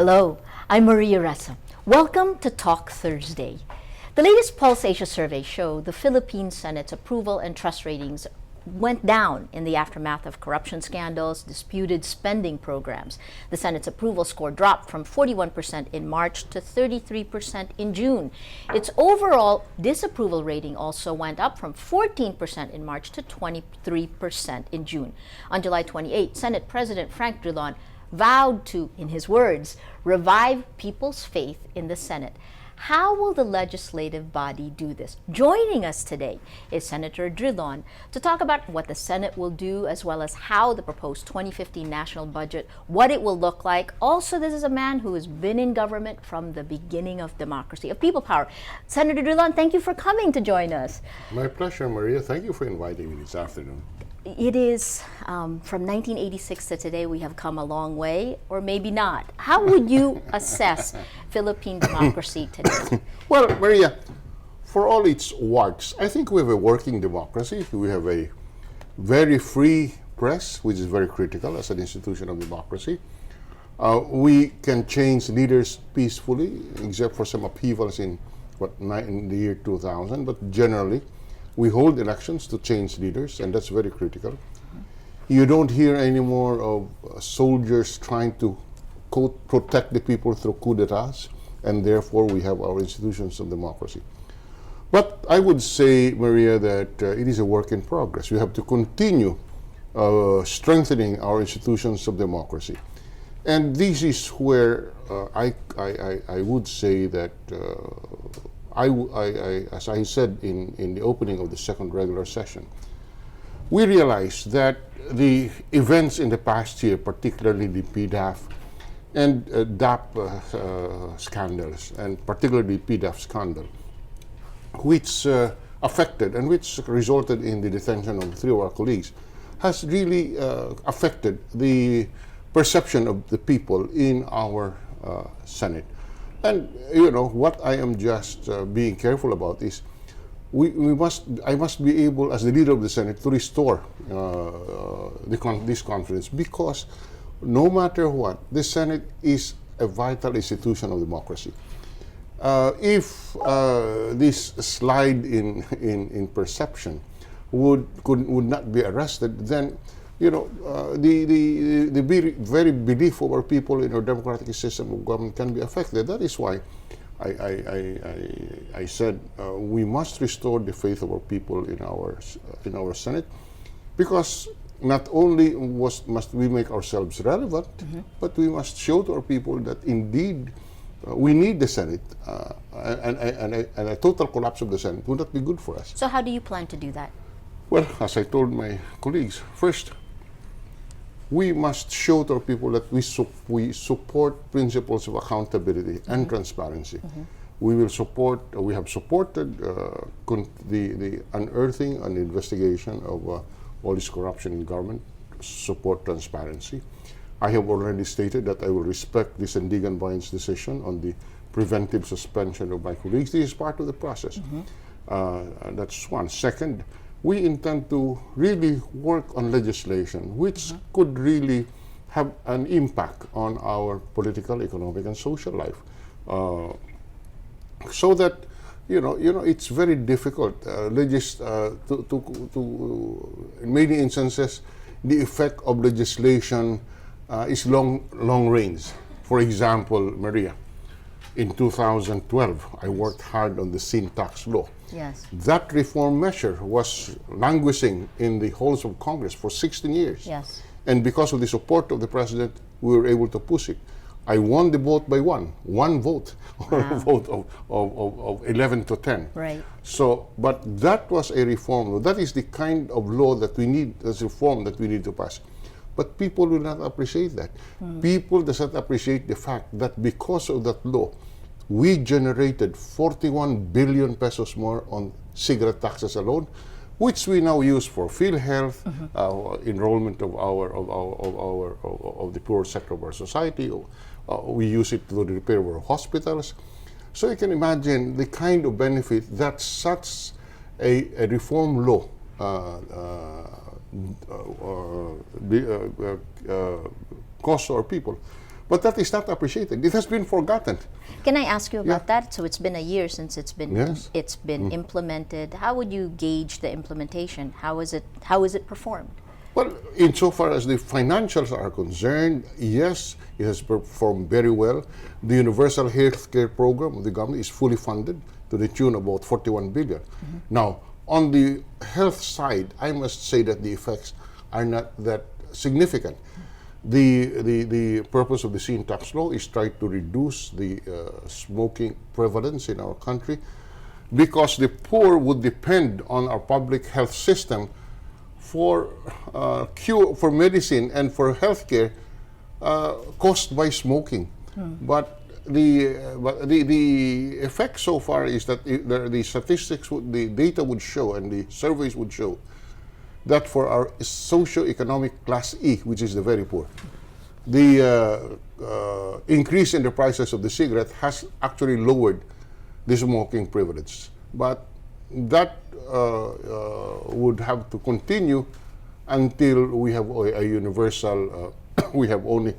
Hello, I'm Maria Ressa. Welcome to Talk Thursday. The latest Pulse Asia survey showed the Philippine Senate's approval and trust ratings went down in the aftermath of corruption scandals, disputed spending programs. The Senate's approval score dropped from 41% in March to 33% in June. Its overall disapproval rating also went up from 14% in March to 23% in June. On July 28, Senate President Frank Drilon vowed to, in his words, revive people's faith in the Senate. How will the legislative body do this? Joining us today is Senator Drilon to talk about what the Senate will do, as well as how the proposed 2015 national budget, what it will look like. Also, this is a man who has been in government from the beginning of democracy, of people power. Senator Drilon, thank you for coming to join us. My pleasure, Maria. Thank you for inviting me this afternoon. It is from 1986 to today, we have come a long way, or maybe not. How would you assess Philippine democracy today? Well, Maria, for all its warts, I think we have a working democracy. We have a very free press, which is very critical as an institution of democracy. We can change leaders peacefully, except for some upheavals in the year 2000, but generally, we hold elections to change leaders, and that's very critical. You don't hear anymore of soldiers trying to, quote, protect the people through coup d'etats, and therefore we have our institutions of democracy. But I would say, Maria, that it is a work in progress. We have to continue strengthening our institutions of democracy. And this is where I would say that as I said in the opening of the second regular session, we realized that the events in the past year, particularly the PDAF and DAP scandals, and particularly the PDAF scandal, which affected and which resulted in the detention of 3 of our colleagues, has really affected the perception of the people in our Senate. And you know what I am just being careful about is I must be able, as the leader of the Senate, to restore this confidence, because no matter what, the Senate is a vital institution of democracy. If this slide in perception would not be arrested, then you know, the very belief of our people in our democratic system of government can be affected. That is why I said we must restore the faith of our people in our Senate, because not only must we make ourselves relevant, but we must show to our people that indeed we need the Senate, and a total collapse of the Senate would not be good for us. So how do you plan to do that? Well, as I told my colleagues, first, we must show to our people that we support principles of accountability and transparency. We have supported the unearthing and investigation of all this corruption in government, support transparency. I have already stated that I will respect the Sandigan Bayan's decision on the preventive suspension of my colleagues. This is part of the process. That's one. Second, we intend to really work on legislation which could really have an impact on our political, economic, and social life, so that you know it's very difficult. In many instances, the effect of legislation is long range. For example, Maria, in 2012, I worked hard on the sin tax law. Yes. That reform measure was languishing in the halls of Congress for 16 years. Yes. And because of the support of the president, we were able to push it. I won the vote by one vote, or a vote of 11 to 10. Right. So, but that was a reform. That is the kind of law that we need, as reform that we need to pass. But people will not appreciate that. People does not appreciate the fact that because of that law, we generated 41 billion pesos more on cigarette taxes alone, which we now use for PhilHealth, enrollment of the poor sector of our society. We use it to the repair of our hospitals. So you can imagine the kind of benefit that such a reform law costs our people. But that is not appreciated. It has been forgotten. Can I ask you about Yeah. that? So it's been a year since it's been Yes. implemented. How would you gauge the implementation? How is it performed? Well, insofar as the financials are concerned, yes, it has performed very well. The universal health care program of the government is fully funded to the tune of about 41 billion. Now, on the health side, I must say that the effects are not that significant. The purpose of the sin tax law is try to reduce the smoking prevalence in our country, because the poor would depend on our public health system for cure, for medicine and for healthcare caused by smoking. But the effect so far is that the statistics, the data would show, and the surveys would show that for our socio-economic class E, which is the very poor, the increase in the prices of the cigarette has actually lowered the smoking prevalence. But that would have to continue until we have a universal, we have only,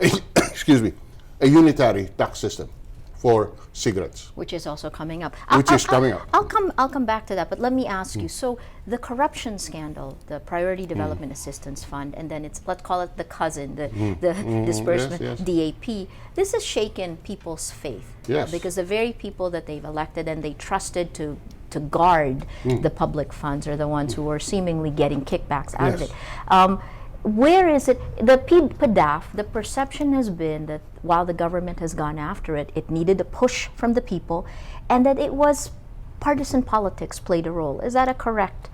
excuse me, a unitary tax system for cigarettes. Which is also coming up. Which is coming up. I'll come back to that, but let me ask you. So the corruption scandal, the Priority Development Assistance Fund, and then let's call it the cousin, the disbursement, yes. DAP. This has shaken people's faith. Yes. Because the very people that they've elected and they trusted to guard the public funds are the ones who are seemingly getting kickbacks out of Yes. it. Where is it? The PDAF, the perception has been that while the government has gone after it, it needed a push from the people, and that it was partisan politics played a role. Is that a correct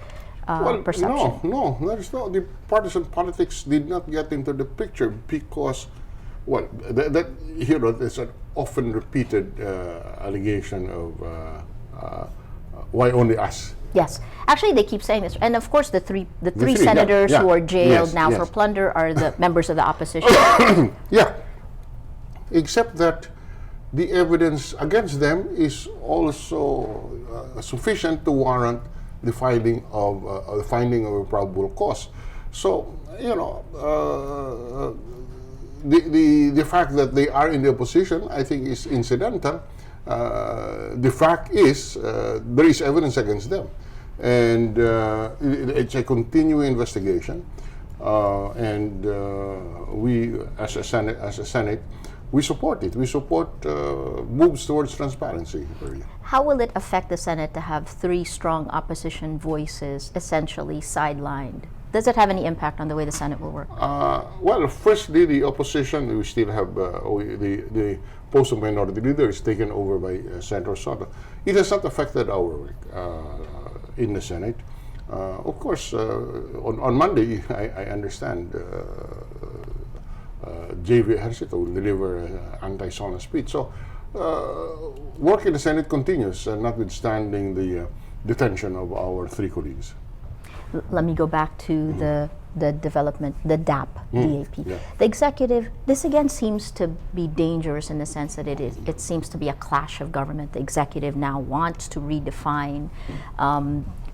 perception? No, that is not. The partisan politics did not get into the picture because, well, that you know, there's an often repeated allegation of why only us. Yes, actually, they keep saying this, and of course, the three three, senators yeah, who are jailed yes, now yes. for plunder are the members of the opposition. Yeah, except that the evidence against them is also sufficient to warrant the finding of a probable cause. So you know, the fact that they are in the opposition, I think, is incidental. The fact is there is evidence against them, and it's a continuing investigation. And we, as a Senate, we support it. We support moves towards transparency. How will it affect the Senate to have three strong opposition voices essentially sidelined? Does it have any impact on the way the Senate will work? Well, firstly, the opposition, we still have the post of minority leader is taken over by Senator Soto. It has not affected our work in the Senate. Of course, on Monday, I understand J.V. Ejercito will deliver an anti-SONA speech. So, work in the Senate continues, notwithstanding the detention of our three colleagues. Let me go back to the development, the DAP, DAP. Yeah. The executive, this again seems to be dangerous in the sense that it seems to be a clash of government. The executive now wants to redefine,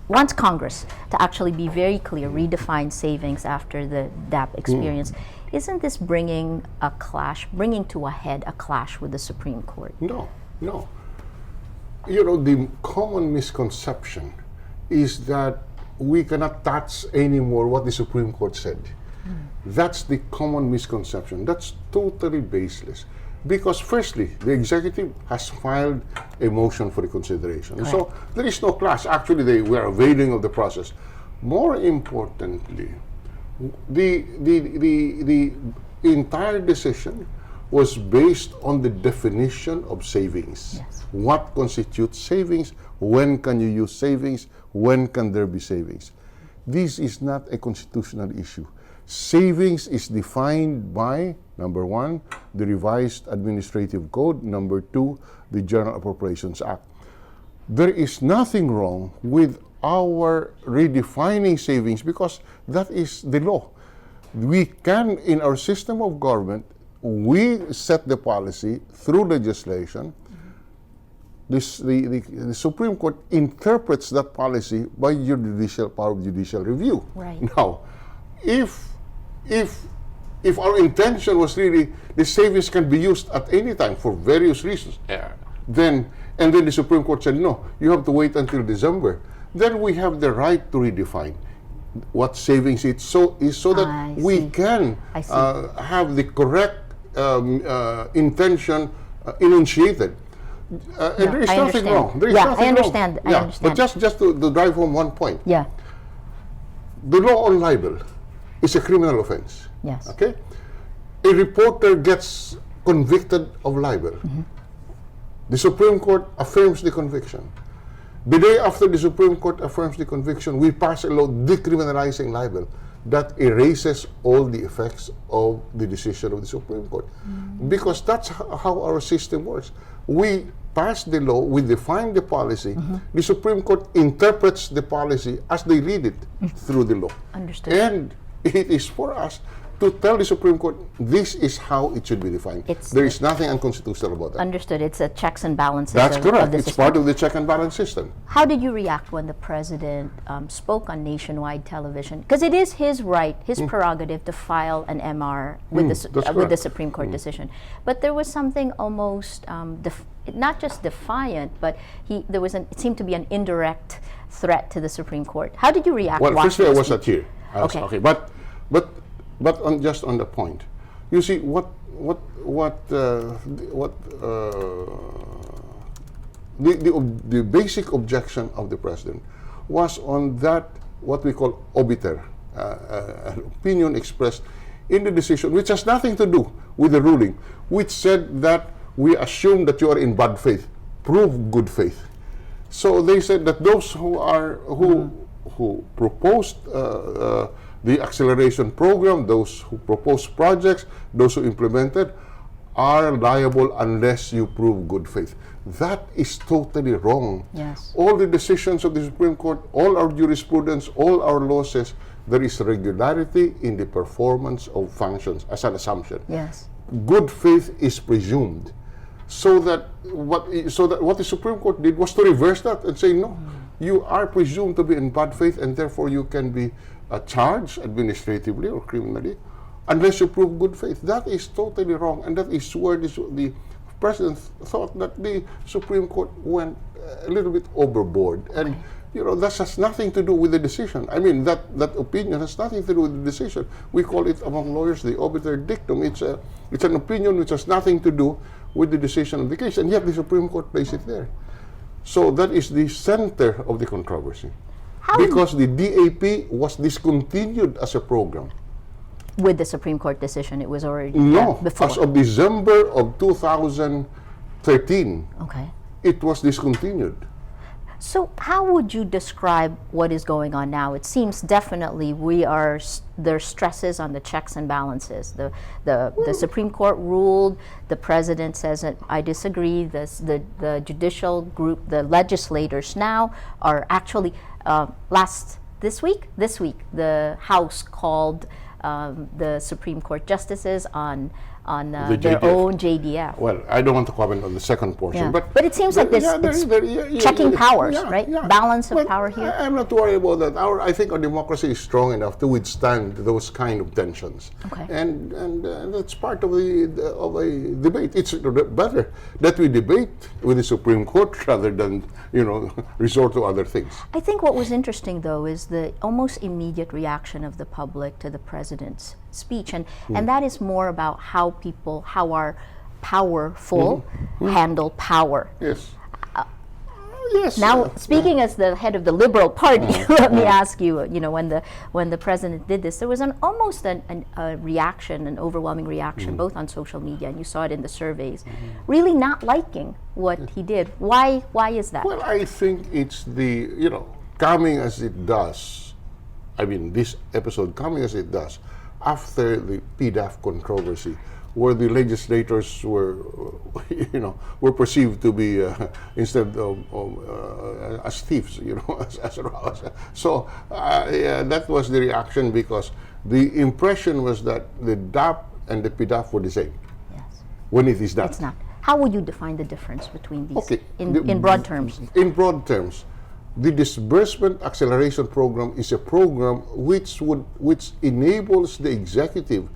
wants Congress to actually be very clear, redefine savings after the DAP experience. Isn't this bringing to a head a clash with the Supreme Court? No. You know, the common misconception is that we cannot touch anymore what the Supreme Court said. That's the common misconception. That's totally baseless. Because firstly, the executive has filed a motion for reconsideration. Correct. So there is no clash. Actually, they were availing of the process. More importantly, the entire decision was based on the definition of savings. Yes. What constitutes savings? When can you use savings? When can there be savings? This is not a constitutional issue. Savings is defined by, number one, the revised administrative code, number two, the General Appropriations Act. There is nothing wrong with our redefining savings because that is the law. We can, in our system of government, we set the policy through legislation. The Supreme Court interprets that policy by your judicial power of judicial review. Right. Now, if if our intention was really the savings can be used at any time for various reasons, then the Supreme Court said no, you have to wait until December. Then we have the right to redefine what savings is so that we can have the correct intention enunciated. And there is nothing wrong. There is nothing I understand. wrong. I understand. But just to drive home one point. Yeah. The law on libel is a criminal offense. Yes. Okay? A reporter gets convicted of libel. The Supreme Court affirms the conviction. The day after the Supreme Court affirms the conviction, we pass a law decriminalizing libel that erases all the effects of the decision of the Supreme Court. Because that's how our system works. We pass the law, we define the policy, the Supreme Court interprets the policy as they read it through the law. Understood. And it is for us to tell the Supreme Court this is how it should be defined. There is nothing unconstitutional about that. Understood. It's a checks and balances. That's correct. Of the it's system. part of the check and balance system. How did you react when the president spoke on nationwide television? Because it is his right, his prerogative to file an MR with the Supreme Court decision. But there was something almost not just defiant, but it seemed to be an indirect threat to the Supreme Court. How did you react? Well, firstly, I was not here. Okay. But just on the point, you see the basic objection of the president was on that what we call obiter, an opinion expressed in the decision, which has nothing to do with the ruling, which said that we assume that you are in bad faith, prove good faith. So they said that those who proposed the acceleration program, those who proposed projects, those who implemented, are liable unless you prove good faith. That is totally wrong. Yes. All the decisions of the Supreme Court, all our jurisprudence, all our law says there is regularity in the performance of functions as an assumption. Yes. Good faith is presumed. So that what the Supreme Court did was to reverse that and say no, you are presumed to be in bad faith and therefore you can be charged administratively or criminally unless you prove good faith. That is totally wrong, and that is where the president thought that the Supreme Court went a little bit overboard. And that has nothing to do with the decision. I mean, that opinion has nothing to do with the decision. We call it among lawyers the obiter dictum. It's an opinion which has nothing to do with the decision of the case, and yet the Supreme Court placed it there. So that is the center of the controversy. Because the DAP was discontinued as a program. With the Supreme Court decision, it was already before. As of December of 2013, it was discontinued. So how would you describe what is going on now? It seems definitely there's stresses on the checks and balances. The Supreme Court ruled, the president says that I disagree, the judicial group, the legislators now are actually, this week, the House called the Supreme Court justices on their own JDF. Well, I don't want to comment on the second portion, but it seems like this checking powers, right? Balance of power here. I'm not worried about that. I think our democracy is strong enough to withstand those kind of tensions. Okay. And that's part of a debate. It's better that we debate with the Supreme Court rather than resort to other things. I think what was interesting though is the almost immediate reaction of the public to the president's speech, and that is more about how our powerful handle power. Yes. Yes. Now, speaking as the head of the Liberal Party, let me ask you, when the president did this, there was almost a reaction, an overwhelming reaction, both on social media, and you saw it in the surveys, really not liking what he did. Why is that? Well, I think it's coming as it does, this episode coming as it does, after the PDAF controversy, where the legislators were perceived to be instead of as thieves, as robbers. So that was the reaction, because the impression was that the DAP and the PDAF were the same. Yes. When it is not. It's not. How would you define the difference between these? Okay. In broad terms. In broad terms, the disbursement acceleration program is a program which enables the executive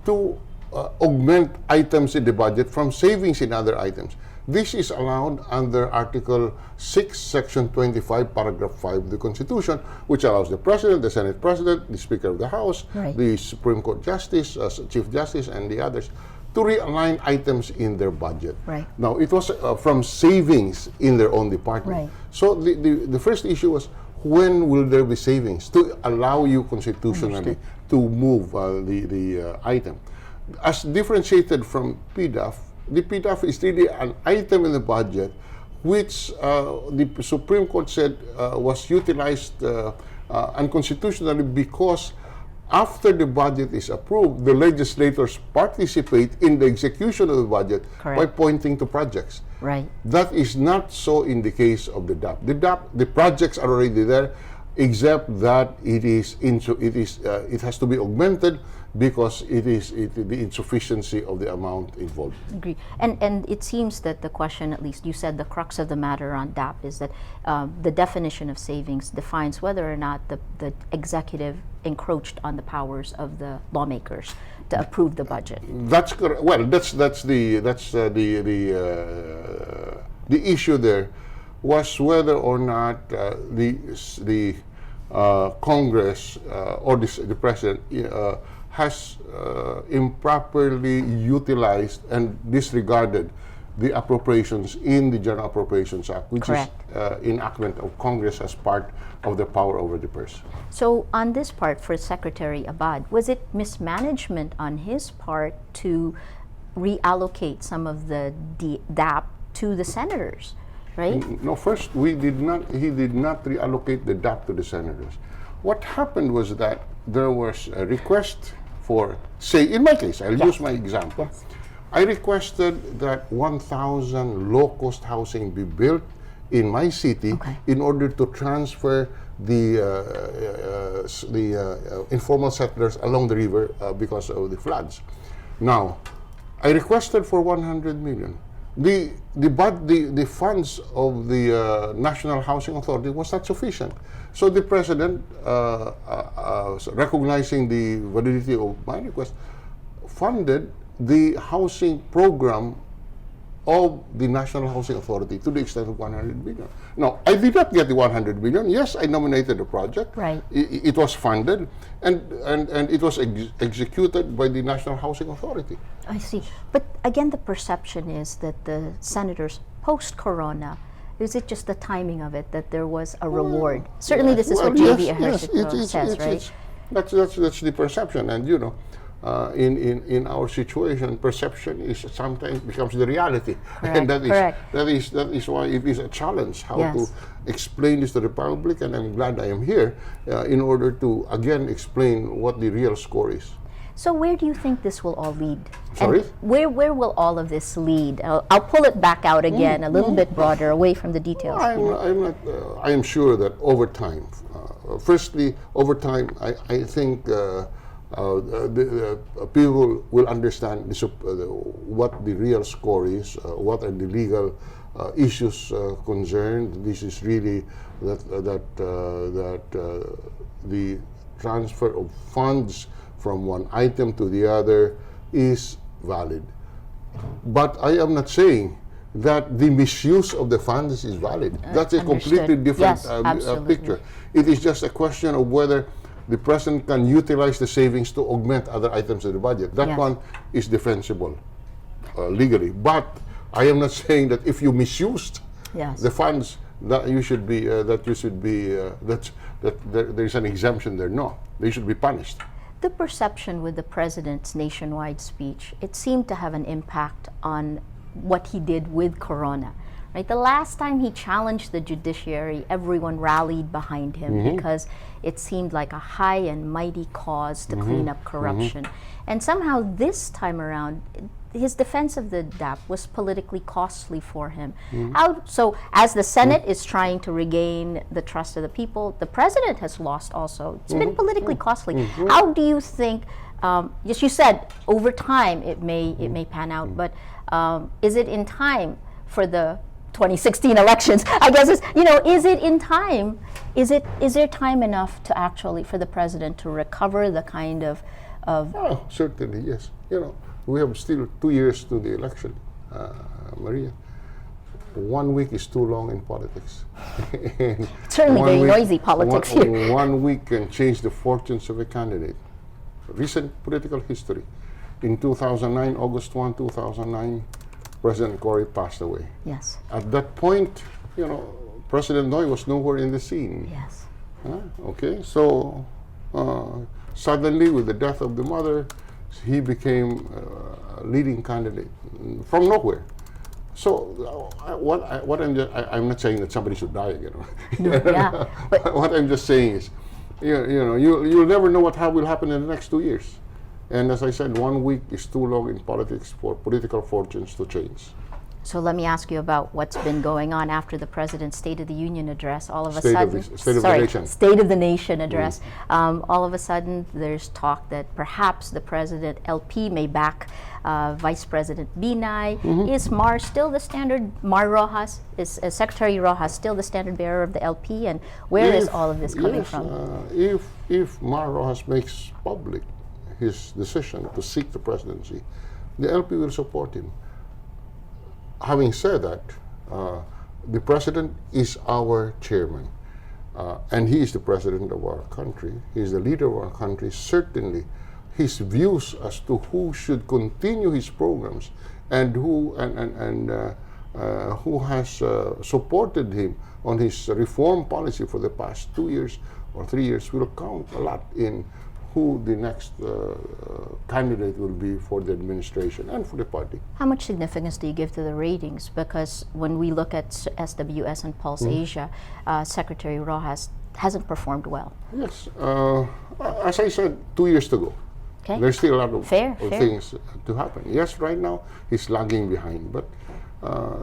to augment items in the budget from savings in other items. This is allowed under Article 6, Section 25, Paragraph 5 of the Constitution, which allows the President, the Senate President, the Speaker of the House, Right. the Supreme Court Justice, Chief Justice, and the others to realign items in their budget. Right. Now, it was from savings in their own department. Right. So the first issue was, when will there be savings to allow you constitutionally to move the item? As differentiated from PDAF, the PDAF is really an item in the budget which the Supreme Court said was utilized unconstitutionally because after the budget is approved, the legislators participate in the execution of the budget Correct. by pointing to projects. Right. That is not so in the case of the DAP. The projects are already there, except that it has to be augmented because the insufficiency of the amount involved. Agree. And it seems that the question, at least you said the crux of the matter on DAP, is that the definition of savings defines whether or not the executive encroached on the powers of the lawmakers to approve the budget. That's correct. Well, that's the issue there was whether or not the Congress or the President has improperly utilized and disregarded the appropriations in the General Appropriations Act, which Correct. is enactment of Congress as part of the power over the purse. So on this part, for Secretary Abad, was it mismanagement on his part to reallocate some of the DAP to the senators, right? No, first, he did not reallocate the DAP to the senators. What happened was that there was a request for, say, in my case, I'll use my example. Yes. I requested that 1,000 low-cost housing be built in my city in order to transfer the informal settlers along the river because of the floods. Now, I requested for 100 million. The funds of the National Housing Authority was not sufficient. So the President, recognizing the validity of my request, funded the housing program of the National Housing Authority to the extent of 100 billion. Now, I did not get the 100 billion. Yes, I nominated the project. Right. It was funded, and it was executed by the National Housing Authority. I see. But again, the perception is that the senators, post-corona, is it just the timing of it that there was a reward? Certainly, this is what J.B. Ejercito says, right? That's the perception, and you know, in our situation, perception is sometimes becomes the reality, and that is why it is a challenge how to explain this to the public. And I'm glad I am here in order to again explain what the real score is. So where do you think this will all lead? Sorry? And where will all of this lead? I'll pull it back out again, a little bit broader, away from the details. I am sure that over time, firstly, over time, I think the people will understand what the real score is, what are the legal issues concerned. This is really that the transfer of funds from one item to the other is valid. But I am not saying that the misuse of the funds is valid. That's a completely different picture. It is just a question of whether the President can utilize the savings to augment other items of the budget. That one is defensible legally. But I am not saying that if you misused the funds, that there is an exemption there. No, they should be punished. The perception with the President's nationwide speech, it seemed to have an impact on what he did with Corona. Right? The last time he challenged the judiciary, everyone rallied behind him because it seemed like a high and mighty cause to clean up corruption. And somehow this time around, his defense of the DAP was politically costly for him. So as the Senate is trying to regain the trust of the people, the President has lost also. It's been politically costly. How do you think, yes, you said over time it may pan out, but is it in time for the 2016 elections? I guess it's, is it in time? Is there time enough to actually, for the President to recover the kind of of Oh, certainly, yes. You know, we have still 2 years to the election, Maria. 1 week is too long in politics. And certainly one very week- noisy politics here. 1 week can change the fortunes of a candidate. Recent political history. In 2009, August 1, 2009, President Cory passed away. Yes, At that point, you know, President Noy was nowhere in the scene. yes. Okay, so suddenly, with the death of the mother, he became a leading candidate from nowhere. So, I'm not saying that somebody should die again. Yeah, but What I'm just saying is, you'll never know what will happen in the next 2 years. And as I said, 1 week is too long in politics for political fortunes to change. so let me ask you about what's been going on after the President's State of the Union address. All of a State of sudden, the- State of the sorry, Nation. State of the Nation address. All of a sudden, there's talk that perhaps the President LP may back Vice President Binay. Is Mar still the standard? Mar Rojas is Secretary Rojas still the standard bearer of the LP? And where is all of this coming Yes, from? If Mar Rojas makes public his decision to seek the presidency, the LP will support him. Having said that, the president is our chairman, and he is the president of our country. He is the leader of our country. Certainly, his views as to who should continue his programs and who has supported him on his reform policy for the past 2 years or 3 years will count a lot in who the next candidate will be for the administration and for the party. How much significance do you give to the ratings? Because when we look at SWS and Pulse Asia, Secretary Rojas hasn't performed well. Yes, as I said 2 years ago, Okay. there's still a lot of, Fair. things to happen. Yes, right now he's lagging behind, but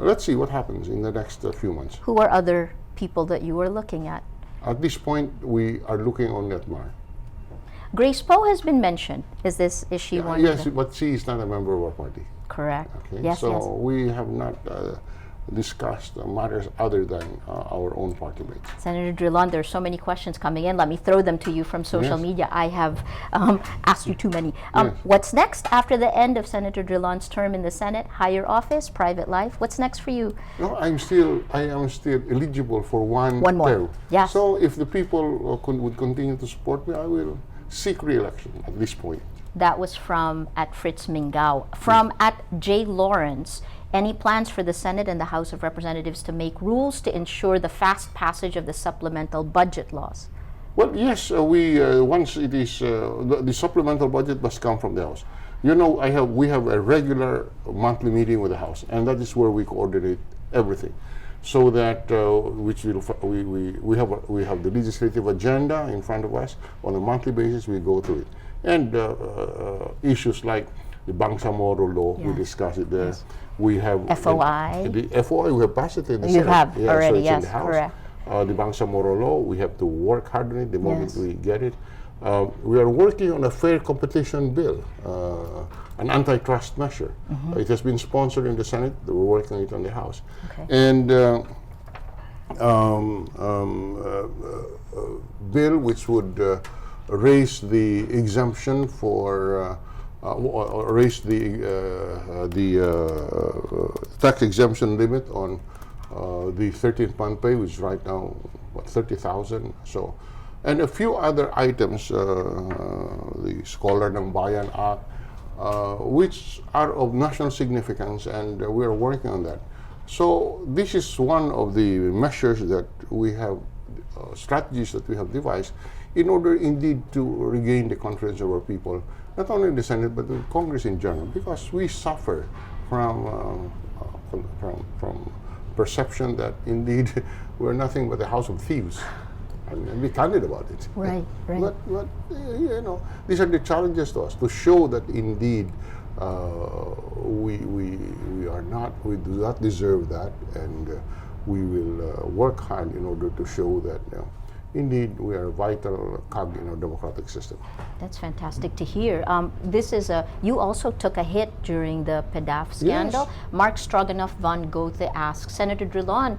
let's see what happens in the next few months. Who are other people that you are looking at? At this point, we are looking on at Mar. Grace Poe has been mentioned. Is she one? Yes, of the, but she is not a member of our party. correct. Okay, Yes, so yes. we have not discussed matters other than our own party mates. Senator Drilon, there are so many questions coming in. Let me throw them to you from social Yes. media. I have asked you too many. Yes. What's next after the end of Senator Drilon's term in the Senate? Higher office, private life? What's next for you? No, I am still eligible for one One more. term. Yes. So if the people would continue to support me, I will seek re-election at this point. That was from at Fritz Mingao. From at J. Lawrence, any plans for the Senate and the House of Representatives to make rules to ensure the fast passage of the supplemental budget laws? Well, yes, we once it is the supplemental budget must come from the House. You know, we have a regular monthly meeting with the House, and that is where we coordinate everything, so that we have the legislative agenda in front of us on a monthly basis. We go through it, and issues like the Bangsamoro law, we Yes. discuss it there. We have FOI. The FOI, we have passed it in the You Senate. have Yeah, already, so it's yes, in the House. correct. The Bangsamoro law, we have to work hard on it the moment Yes. we get it. We are working on a fair competition bill, an antitrust measure. It has been sponsored in the Senate. We're working it on the House. Okay. And bill which would raise the exemption for or raise the tax exemption limit on the 13th-month pay, which is right now what 30,000. So, and a few other items, the Scholar ng Bayan Act, which are of national significance, and we are working on that. So this is one of the measures that we have, strategies that we have devised in order indeed to regain the confidence of our people, not only in the Senate but in Congress in general, because we suffer from perception that indeed we're nothing but a house of thieves. And be candid about it. Right, right. But you know, these are the challenges to us, to show that indeed we do not deserve that, and we will work hard in order to show that indeed we are a vital cog in our democratic system. That's fantastic to hear. You also took a hit during the PDAF scandal. Yes. Mark Stroganoff von Gothe asks, Senator Drilon,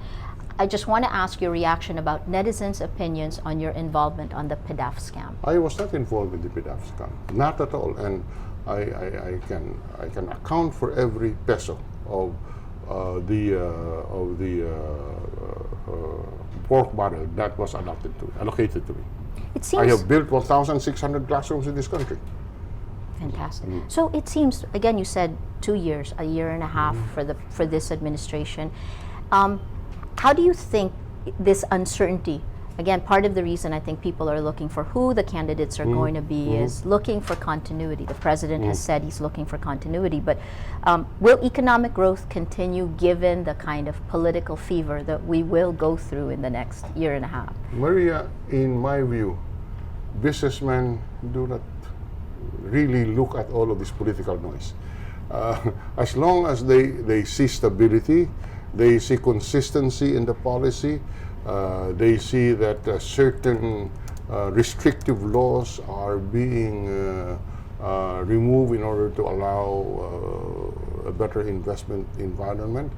I just want to ask your reaction about netizens' opinions on your involvement on the PDAF scam. I was not involved in the PDAF scam, not at all, and I can account for every peso of the pork barrel that was allocated to me. It I seems have built 1,600 classrooms in this country. fantastic. So it seems, again, you said 2 years, a year and a half for this administration. How do you think this uncertainty, again, part of the reason I think people are looking for who the candidates are going to be is looking for continuity. The president has said he's looking for continuity, but will economic growth continue given the kind of political fever that we will go through in the next year and a half? Maria, in my view, businessmen do not really look at all of this political noise. As long as they see stability, they see consistency in the policy, they see that certain restrictive laws are being removed in order to allow a better investment environment.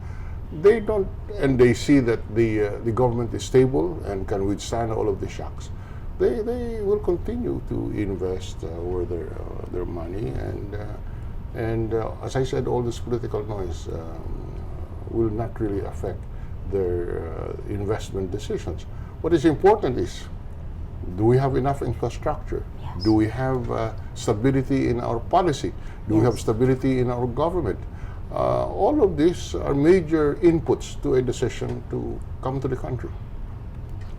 They don't, and they see that the government is stable and can withstand all of the shocks. They will continue to invest their money, and as I said, all this political noise will not really affect their investment decisions. What is important is, do we have enough infrastructure? Yes. Do we have stability in our policy? Do we have stability in our government? All of these are major inputs to a decision to come to the country.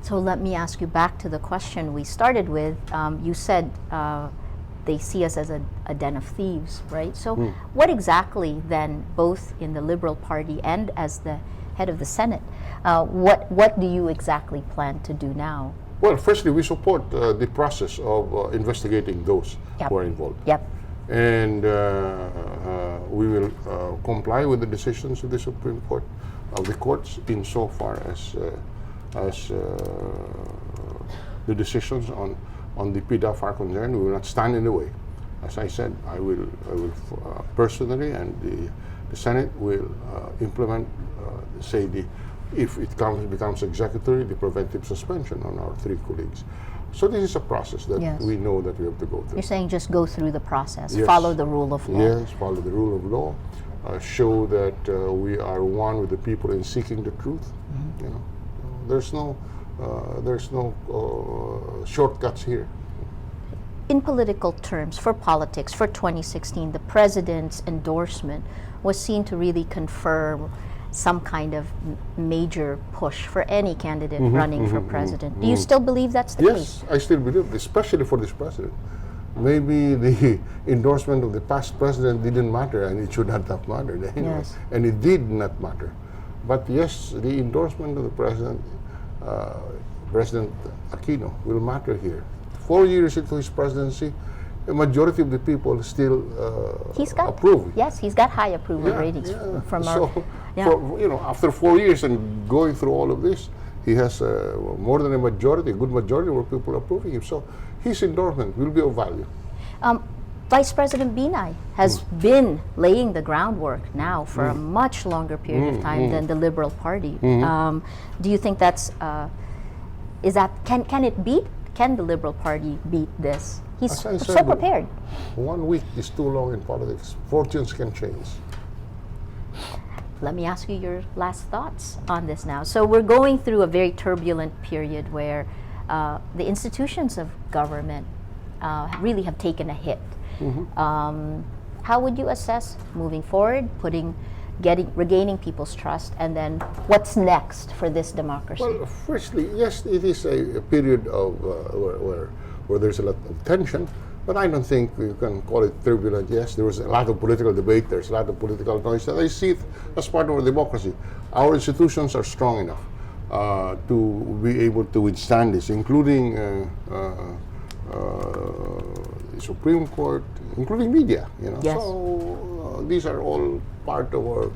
So let me ask you back to the question we started with. You said they see us as a den of thieves, right? So what exactly then, both in the Liberal Party and as the head of the Senate, what do you exactly plan to do now? Well, firstly, we support the process of investigating those who are involved. Yep. And we will comply with the decisions of the Supreme Court, of the courts, insofar as the decisions on the PDAF are concerned. We will not stand in the way. As I said, I will personally, and the Senate will implement, if it becomes executory, the preventive suspension on our 3 colleagues. So this is a process that we know that we have to go through. You're saying just go through the process, Yes. follow the rule of law. Yes, follow the rule of law, show that we are one with the people in seeking the truth. You know, there's no shortcuts here. In political terms, for politics, for 2016, the president's endorsement was seen to really confirm some kind of major push for any candidate running for president. Do you still believe that's the case? Yes, I still believe, especially for this president. Maybe the endorsement of the past president didn't matter, and it should not have mattered anyway. Yes. And it did not matter. But yes, the endorsement of the president, President Aquino, will matter here. 4 years into his presidency, the majority of the people still approve. Yes, he's got high approval ratings from our. After 4 years and going through all of this, he has more than a good majority of people approving him. So his endorsement will be of value. Vice President Binay has been laying the groundwork now for a much longer period of time than the Liberal Party. Do you think that's can the Liberal Party beat this? He's As I so said, prepared. 1 week is too long in politics. Fortunes can change. Let me ask you your last thoughts on this now. So we're going through a very turbulent period where the institutions of government really have taken a hit. How would you assess moving forward, regaining people's trust, and then what's next for this democracy? Well, firstly, yes, it is a period of where there's a lot of tension, but I don't think you can call it turbulent. Yes, there was a lot of political debate, there's a lot of political noise, and I see it as part of our democracy. Our institutions are strong enough to be able to withstand this, including the Supreme Court, including media. Yes. So these are all part of our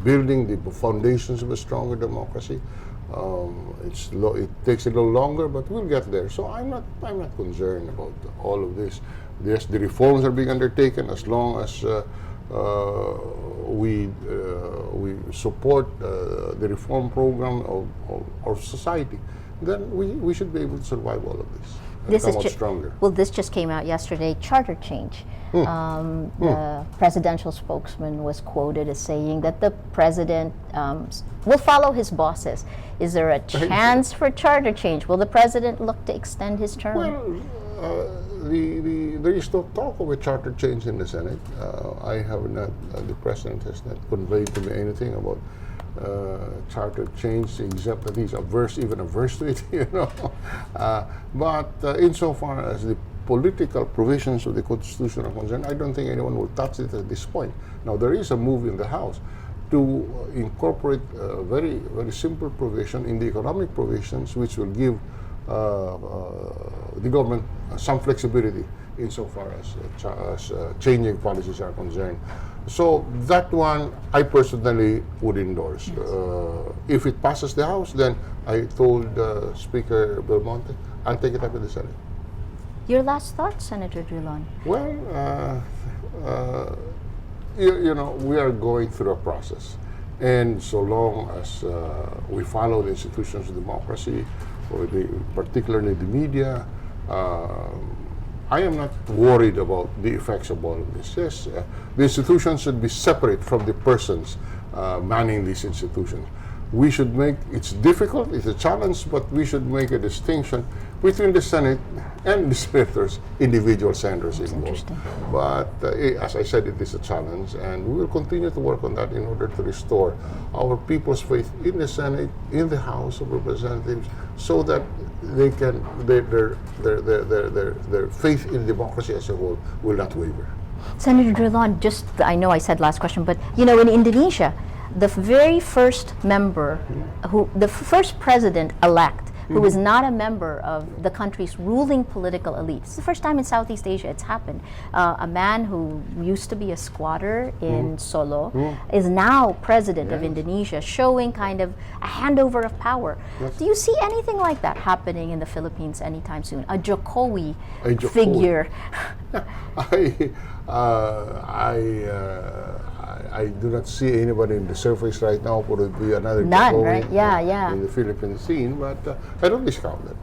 building the foundations of a stronger democracy. It takes a little longer, but we'll get there. So I'm not concerned about all of this. Yes, the reforms are being undertaken as long as we support the reform program of our society, then we should be able to survive all of this and come out stronger. Well, this just came out yesterday, charter change. The presidential spokesman was quoted as saying that the president will follow his bosses. Is there a chance for charter change? Will the president look to extend his term? Well, there is no talk of a charter change in the Senate. I have not, the president has not conveyed to me anything about charter change, except that he's even averse to it, you know. But insofar as the political provisions of the Constitution are concerned, I don't think anyone will touch it at this point. Now, there is a move in the House to incorporate a very, very simple provision in the economic provisions, which will give the government some flexibility insofar as changing policies are concerned. So that one, I personally would endorse. If it passes the House, then I told Speaker Belmonte, I'll take it up in the Senate. Your last thoughts, Senator Drilon? Well, you know, we are going through a process. And so long as we follow the institutions of democracy, or particularly the media, I am not worried about the effects of all of this. Yes, the institutions should be separate from the persons manning these institutions. We should make, it's difficult, it's a challenge, but we should make a distinction between the Senate and the senators, individual senators involved. But as I said, it is a challenge, and we will continue to work on that in order to restore our people's faith in the Senate, in the House of Representatives, so that they can, their faith in democracy as a whole will not waver. Senator Drilon, just, I know I said last question, but you know, in Indonesia, the very first member, the first president-elect who was not a member of the country's ruling political elite. It's the first time in Southeast Asia it's happened. A man who used to be a squatter in Solo is now president of Indonesia, showing kind of a handover of power. Do you see anything like that happening in the Philippines anytime soon? A Jokowi figure? I do not see anybody in the surface right now who would be another Jokowi, right? Yeah, in the Philippine scene, but I don't discount that.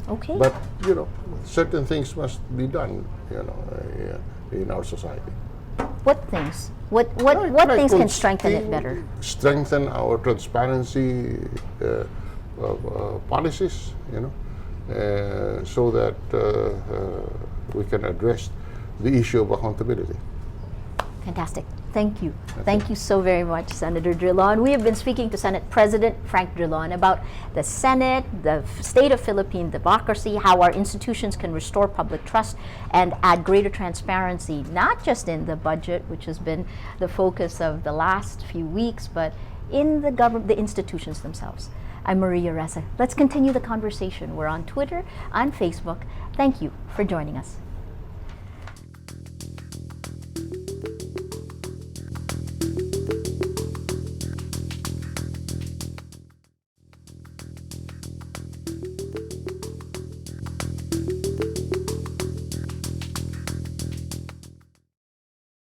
Okay. But, you know, certain things must be done, you know, in our society. What things? What things can strengthen it better? Strengthen our transparency policies, you know, so that we can address the issue of accountability. Fantastic. Thank you. Thank you so very much, Senator Drilon. We have been speaking to Senate President Frank Drilon about the Senate, the state of Philippine democracy, how our institutions can restore public trust and add greater transparency, not just in the budget, which has been the focus of the last few weeks, but in the government, the institutions themselves. I'm Maria Ressa. Let's continue the conversation. We're on Twitter, on Facebook. Thank you for joining us.